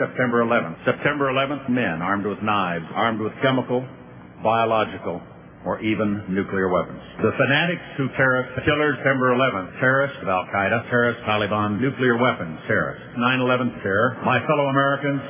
September 11th. September 11th, men armed with knives, armed with chemical, biological, or even nuclear weapons. The fanatics who terrorists, killers, September 11th, terrorists, Al-Qaeda, terrorists, Taliban, nuclear weapons, terrorists, 9/11 terror. My fellow Americans,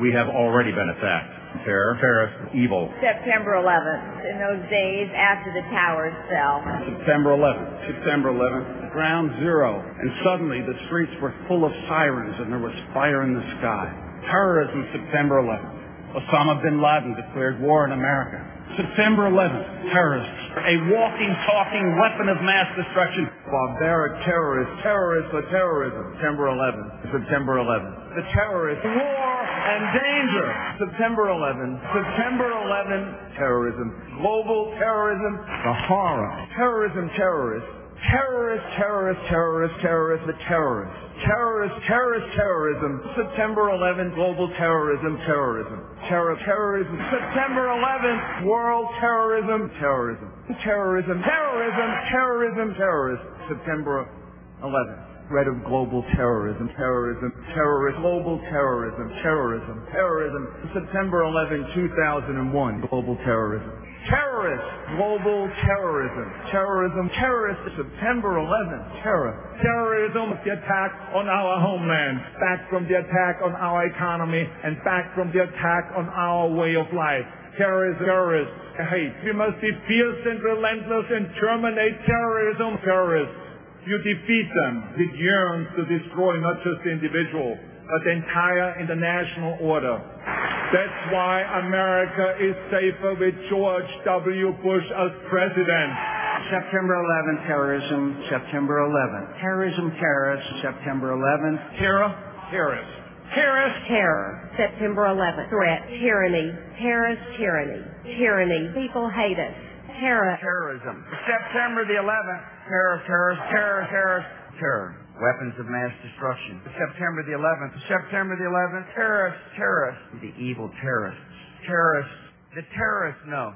we have already been attacked. Terrorist, evil. September 11th, in those days after the towers fell. September 11th, ground zero, and suddenly the streets were full of sirens and there was fire in the sky. Terrorism, September 11th. Osama bin Laden declared war in America. September 11th, terrorists, a walking, talking weapon of mass destruction. Barbaric terrorists, terrorists for terrorism. September 11th. The terrorists, war and danger. September 11th, terrorism. Global terrorism, the horror. Terrorism, terrorists. The terrorists. Terrorism. September 11th, global terrorism. Terrorism. September 11th, world terrorism. Terrorism. September 11th. Threat of global terrorism. Global terrorism. September 11, 2001, global terrorism. Terrorists, global terrorism. September 11th, Terrorism, the attack on our homeland, back from the attack on our economy, and back from the attack on our way of life. Terrorists, hate. We must be fierce and relentless and terminate terrorism. Terrorists, you defeat them. It yearns to destroy not just the individual, but the entire international order. That's why America is safer with George W. Bush as president. September 11th, terrorism. September 11th. Terrorism, terrorists. September 11th. Terrorists. Terror. September 11th. Threat. Tyranny. Terrorist tyranny. Tyranny. People hate us. Terrorism. September the 11th. Terror. Weapons of mass destruction. September the 11th. Terrorists. The evil terrorists. The terrorists know.